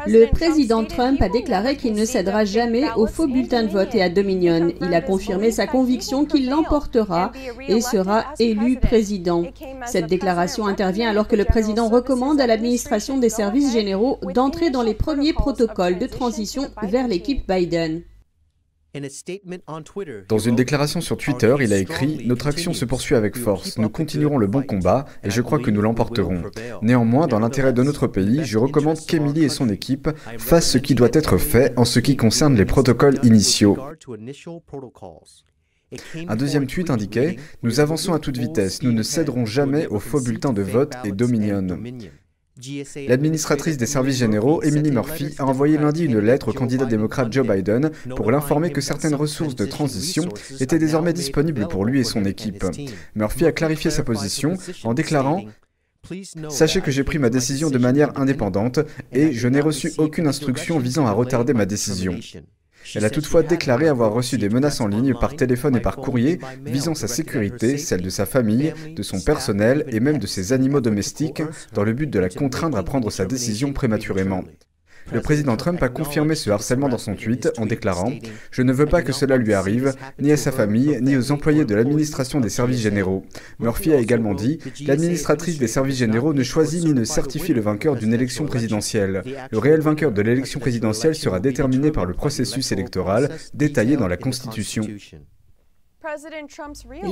Le président Trump a déclaré qu'il ne cédera jamais aux faux bulletins de vote et à Dominion. Il a confirmé sa conviction qu'il l'emportera et sera élu président. Cette déclaration intervient alors que le président recommande à l'administration des services généraux d'entrer dans les premiers protocoles de transition vers l'équipe Biden. Dans une déclaration sur Twitter, il a écrit « Notre action se poursuit avec force. Nous continuerons le bon combat et je crois que nous l'emporterons. Néanmoins, dans l'intérêt de notre pays, je recommande qu'Emily et son équipe fassent ce qui doit être fait en ce qui concerne les protocoles initiaux. » Un deuxième tweet indiquait « Nous avançons à toute vitesse. Nous ne céderons jamais aux faux bulletins de vote et Dominion. » L'administratrice des services généraux, Emily Murphy, a envoyé lundi une lettre au candidat démocrate Joe Biden pour l'informer que certaines ressources de transition étaient désormais disponibles pour lui et son équipe. Murphy a clarifié sa position en déclarant « Sachez que j'ai pris ma décision de manière indépendante et je n'ai reçu aucune instruction visant à retarder ma décision. » Elle a toutefois déclaré avoir reçu des menaces en ligne par téléphone et par courrier visant sa sécurité, celle de sa famille, de son personnel et même de ses animaux domestiques dans le but de la contraindre à prendre sa décision prématurément. Le président Trump a confirmé ce harcèlement dans son tweet en déclarant « Je ne veux pas que cela lui arrive, ni à sa famille, ni aux employés de l'administration des services généraux. » Murphy a également dit « L'administratrice des services généraux ne choisit ni ne certifie le vainqueur d'une élection présidentielle. Le réel vainqueur de l'élection présidentielle sera déterminé par le processus électoral détaillé dans la Constitution. »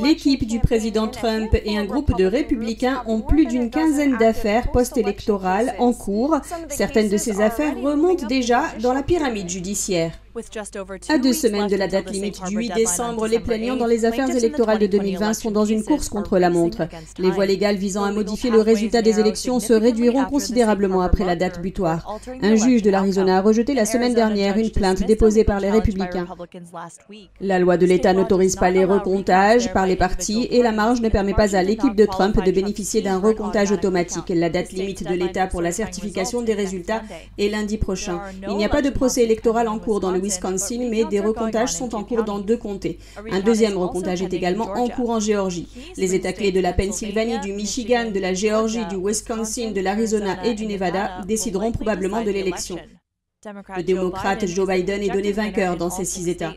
L'équipe du président Trump et un groupe de républicains ont plus d'une quinzaine d'affaires post-électorales en cours. Certaines de ces affaires remontent déjà dans la pyramide judiciaire. À 2 semaines de la date limite du 8 décembre, les plaignants dans les affaires électorales de 2020 sont dans une course contre la montre. Les voies légales visant à modifier le résultat des élections se réduiront considérablement après la date butoir. Un juge de l'Arizona a rejeté la semaine dernière une plainte déposée par les républicains. La loi de l'État n'autorise pas les recomptages par les partis et la marge ne permet pas à l'équipe de Trump de bénéficier d'un recomptage automatique. La date limite de l'État pour la certification des résultats est lundi prochain. Il n'y a pas de procès électoral en cours dans le Wisconsin, mais des recomptages sont en cours dans 2 comtés. Un deuxième recomptage est également en cours en Géorgie. Les États clés de la Pennsylvanie, du Michigan, de la Géorgie, du Wisconsin, de l'Arizona et du Nevada décideront probablement de l'élection. Le démocrate Joe Biden est donné vainqueur dans ces 6 États.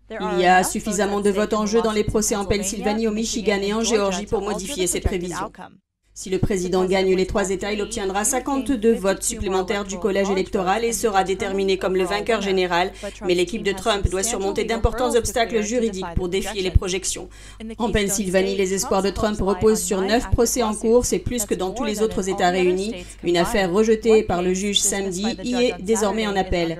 Il y a suffisamment de votes en jeu dans les procès en Pennsylvanie, au Michigan et en Géorgie pour modifier ces prévisions. Si le président gagne les 3 États, il obtiendra 52 votes supplémentaires du collège électoral et sera déterminé comme le vainqueur général. Mais l'équipe de Trump doit surmonter d'importants obstacles juridiques pour défier les projections. En Pennsylvanie, les espoirs de Trump reposent sur 9 procès en cours, c'est plus que dans tous les autres États réunis. Une affaire rejetée par le juge samedi y est désormais en appel.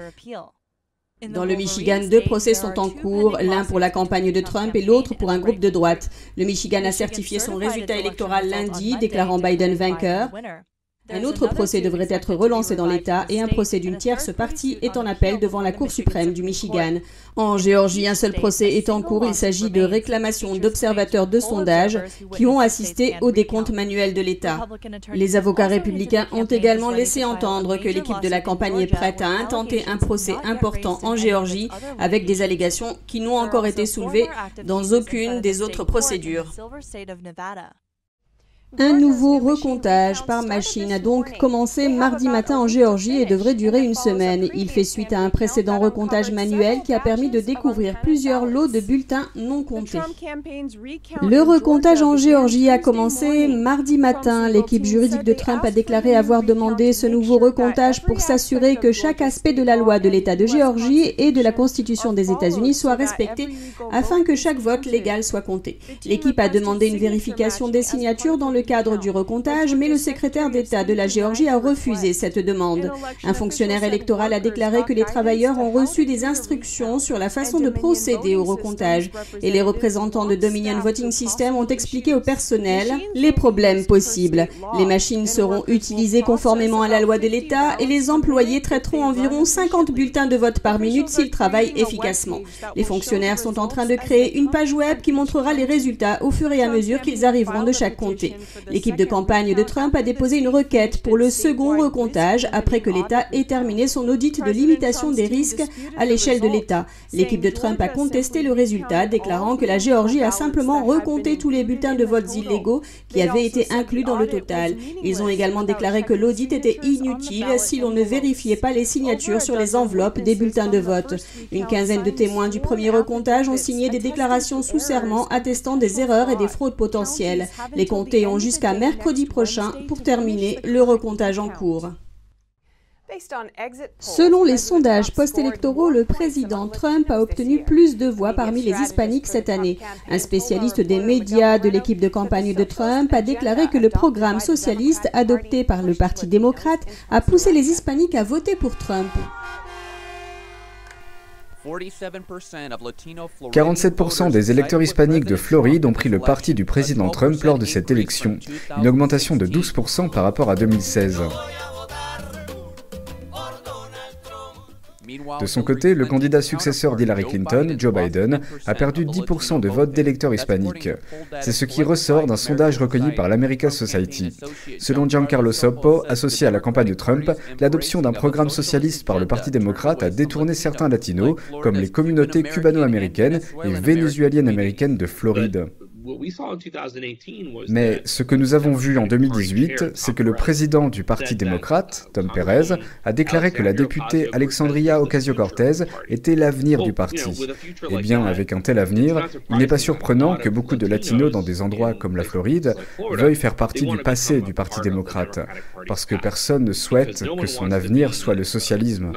Dans le Michigan, 2 procès sont en cours, l'un pour la campagne de Trump et l'autre pour un groupe de droite. Le Michigan a certifié son résultat électoral lundi, déclarant Biden vainqueur. Un autre procès devrait être relancé dans l'État et un procès d'une tierce partie est en appel devant la Cour suprême du Michigan. En Géorgie, un seul procès est en cours. Il s'agit de réclamations d'observateurs de sondage qui ont assisté au décompte manuel de l'État. Les avocats républicains ont également laissé entendre que l'équipe de la campagne est prête à intenter un procès important en Géorgie avec des allégations qui n'ont encore été soulevées dans aucune des autres procédures. Un nouveau recomptage par machine a donc commencé mardi matin en Géorgie et devrait durer une semaine. Il fait suite à un précédent recomptage manuel qui a permis de découvrir plusieurs lots de bulletins non comptés. Le recomptage en Géorgie a commencé mardi matin. L'équipe juridique de Trump a déclaré avoir demandé ce nouveau recomptage pour s'assurer que chaque aspect de la loi de l'État de Géorgie et de la Constitution des États-Unis soit respecté afin que chaque vote légal soit compté. L'équipe a demandé une vérification des signatures dans le cadre du recomptage, mais le secrétaire d'État de la Géorgie a refusé cette demande. Un fonctionnaire électoral a déclaré que les travailleurs ont reçu des instructions sur la façon de procéder au recomptage et les représentants de Dominion Voting System ont expliqué au personnel les problèmes possibles. Les machines seront utilisées conformément à la loi de l'État et les employés traiteront environ 50 bulletins de vote par minute s'ils travaillent efficacement. Les fonctionnaires sont en train de créer une page web qui montrera les résultats au fur et à mesure qu'ils arriveront de chaque comté. L'équipe de campagne de Trump a déposé une requête pour le second recomptage après que l'État ait terminé son audit de limitation des risques à l'échelle de l'État. L'équipe de Trump a contesté le résultat, déclarant que la Géorgie a simplement recompté tous les bulletins de vote illégaux qui avaient été inclus dans le total. Ils ont également déclaré que l'audit était inutile si l'on ne vérifiait pas les signatures sur les enveloppes des bulletins de vote. Une quinzaine de témoins du premier recomptage ont signé des déclarations sous serment attestant des erreurs et des fraudes potentielles. Les comtés ont jusqu'à mercredi prochain pour terminer le recomptage en cours. Selon les sondages post-électoraux, le président Trump a obtenu plus de voix parmi les hispaniques cette année. Un spécialiste des médias de l'équipe de campagne de Trump a déclaré que le programme socialiste adopté par le Parti démocrate a poussé les hispaniques à voter pour Trump. 47% des électeurs hispaniques de Floride ont pris le parti du président Trump lors de cette élection, une augmentation de 12% par rapport à 2016. De son côté, le candidat successeur d'Hillary Clinton, Joe Biden, a perdu 10% de votes d'électeurs hispaniques. C'est ce qui ressort d'un sondage recueilli par l'America Society. Selon Giancarlo Soppo, associé à la campagne de Trump, l'adoption d'un programme socialiste par le Parti démocrate a détourné certains latinos, comme les communautés cubano-américaines et vénézuéliennes américaines de Floride. Mais ce que nous avons vu en 2018, c'est que le président du Parti démocrate, Tom Perez, a déclaré que la députée Alexandria Ocasio-Cortez était l'avenir du parti. Eh bien, avec un tel avenir, il n'est pas surprenant que beaucoup de latinos dans des endroits comme la Floride veuillent faire partie du passé du Parti démocrate, parce que personne ne souhaite que son avenir soit le socialisme.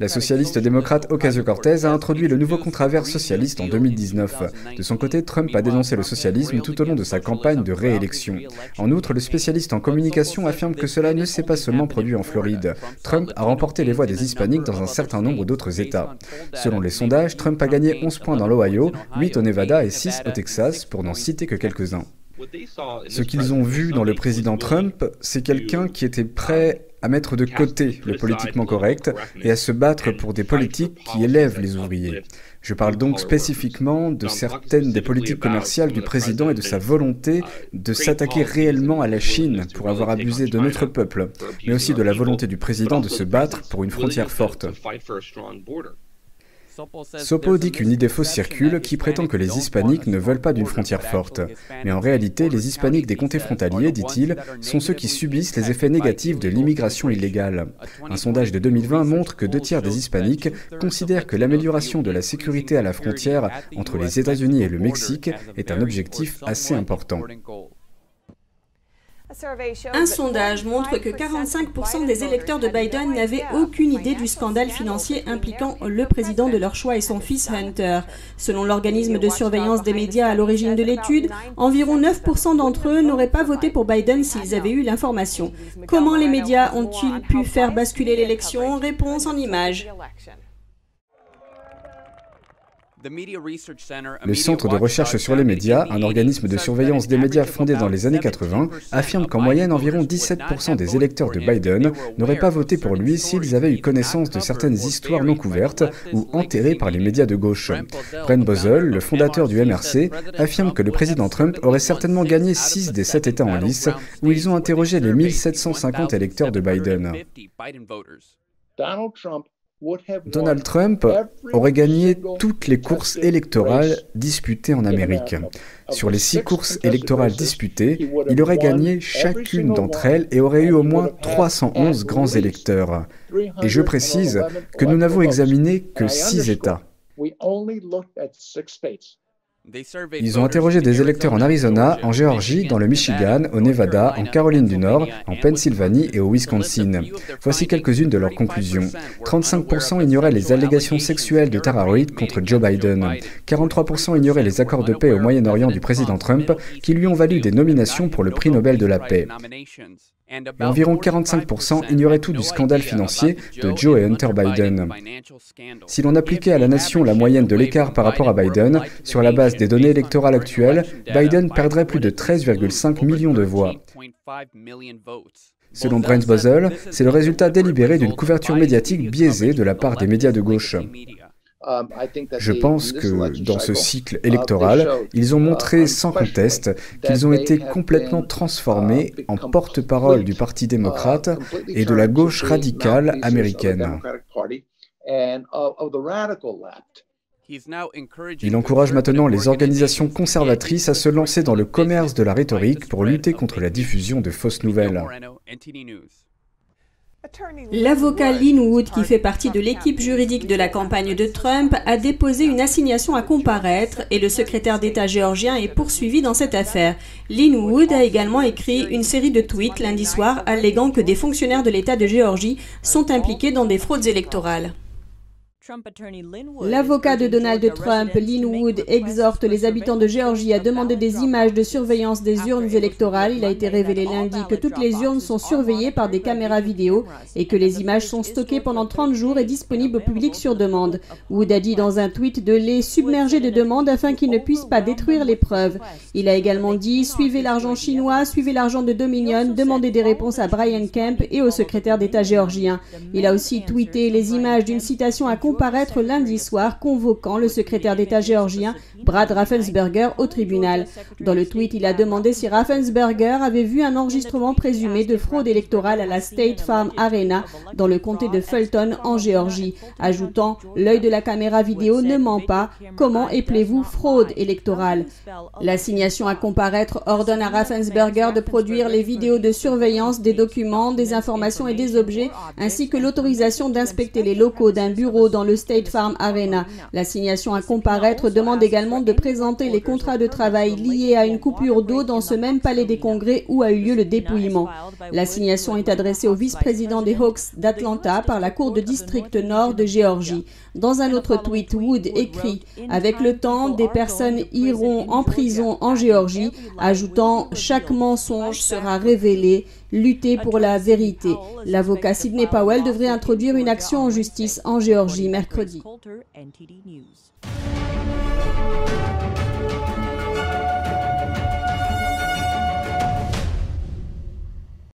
La socialiste démocrate Ocasio-Cortez a introduit le nouveau contrat vert socialiste en 2019. De son côté, Trump a dénoncé le socialisme tout au long de sa campagne de réélection. En outre, le spécialiste en communication affirme que cela ne s'est pas seulement produit en Floride. Trump a remporté les voix des hispaniques dans un certain nombre d'autres États. Selon les sondages, Trump a gagné 11 points dans l'Ohio, 8 au Nevada et 6 au Texas, pour n'en citer que quelques-uns. Ce qu'ils ont vu dans le président Trump, c'est quelqu'un qui était prêt à mettre de côté le politiquement correct et à se battre pour des politiques qui élèvent les ouvriers. Je parle donc spécifiquement de certaines des politiques commerciales du président et de sa volonté de s'attaquer réellement à la Chine pour avoir abusé de notre peuple, mais aussi de la volonté du président de se battre pour une frontière forte. Soppo dit qu'une idée fausse circule qui prétend que les hispaniques ne veulent pas d'une frontière forte. Mais en réalité, les hispaniques des comtés frontaliers, dit-il, sont ceux qui subissent les effets négatifs de l'immigration illégale. Un sondage de 2020 montre que 2 tiers des hispaniques considèrent que l'amélioration de la sécurité à la frontière entre les États-Unis et le Mexique est un objectif assez important. Un sondage montre que 45% des électeurs de Biden n'avaient aucune idée du scandale financier impliquant le président de leur choix et son fils Hunter. Selon l'organisme de surveillance des médias à l'origine de l'étude, environ 9% d'entre eux n'auraient pas voté pour Biden s'ils avaient eu l'information. Comment les médias ont-ils pu faire basculer l'élection? Réponse en images. Le Centre de recherche sur les médias, un organisme de surveillance des médias fondé dans les années 80, affirme qu'en moyenne, environ 17% des électeurs de Biden n'auraient pas voté pour lui s'ils avaient eu connaissance de certaines histoires non couvertes ou enterrées par les médias de gauche. Brent Bozell, le fondateur du MRC, affirme que le président Trump aurait certainement gagné 6 des 7 États en lice où ils ont interrogé les 1750 électeurs de Biden. Donald Trump aurait gagné toutes les courses électorales disputées en Amérique. Sur les 6 courses électorales disputées, il aurait gagné chacune d'entre elles et aurait eu au moins 311 grands électeurs. Et je précise que nous n'avons examiné que 6 États. Ils ont interrogé des électeurs en Arizona, en Géorgie, dans le Michigan, au Nevada, en Caroline du Nord, en Pennsylvanie et au Wisconsin. Voici quelques-unes de leurs conclusions. 35% ignoraient les allégations sexuelles de Tara Reade contre Joe Biden. 43% ignoraient les accords de paix au Moyen-Orient du président Trump, qui lui ont valu des nominations pour le prix Nobel de la paix. Et environ 45% ignoraient tout du scandale financier de Joe et Hunter Biden. Si l'on appliquait à la nation la moyenne de l'écart par rapport à Biden, sur la base des données électorales actuelles, Biden perdrait plus de 13,5 millions de voix. Selon Brent Bozell, c'est le résultat délibéré d'une couverture médiatique biaisée de la part des médias de gauche. Je pense que dans ce cycle électoral, ils ont montré sans conteste qu'ils ont été complètement transformés en porte-parole du Parti démocrate et de la gauche radicale américaine. Il encourage maintenant les organisations conservatrices à se lancer dans le commerce de la rhétorique pour lutter contre la diffusion de fausses nouvelles. L'avocat Lin Wood, qui fait partie de l'équipe juridique de la campagne de Trump, a déposé une assignation à comparaître et le secrétaire d'État géorgien est poursuivi dans cette affaire. Lin Wood a également écrit une série de tweets lundi soir alléguant que des fonctionnaires de l'État de Géorgie sont impliqués dans des fraudes électorales. L'avocat de Donald Trump, Lin Wood, exhorte les habitants de Géorgie à demander des images de surveillance des urnes électorales. Il a été révélé lundi que toutes les urnes sont surveillées par des caméras vidéo et que les images sont stockées pendant 30 jours et disponibles au public sur demande. Wood a dit dans un tweet de les submerger de demandes afin qu'ils ne puissent pas détruire les preuves. Il a également dit « Suivez l'argent chinois, suivez l'argent de Dominion, demandez des réponses à Brian Kemp et au secrétaire d'État géorgien ». Il a aussi tweeté les images d'une citation à comparaître lundi soir, convoquant le secrétaire d'État géorgien Brad Raffensperger au tribunal. Dans le tweet, il a demandé si Raffensperger avait vu un enregistrement présumé de fraude électorale à la State Farm Arena dans le comté de Fulton en Géorgie, ajoutant « L'œil de la caméra vidéo ne ment pas, comment appelez-vous fraude électorale ?» L'assignation à comparaître ordonne à Raffensperger de produire les vidéos de surveillance des documents, des informations et des objets, ainsi que l'autorisation d'inspecter les locaux d'un bureau dans le State Farm Arena. L'assignation à comparaître demande également de présenter les contrats de travail liés à une coupure d'eau dans ce même palais des congrès où a eu lieu le dépouillement. L'assignation est adressée au vice-président des Hawks d'Atlanta par la Cour de district nord de Géorgie. Dans un autre tweet, Wood écrit « Avec le temps, des personnes iront en prison en Géorgie », ajoutant « Chaque mensonge sera révélé, lutter pour la vérité ». L'avocat Sidney Powell devrait introduire une action en justice en Géorgie mercredi.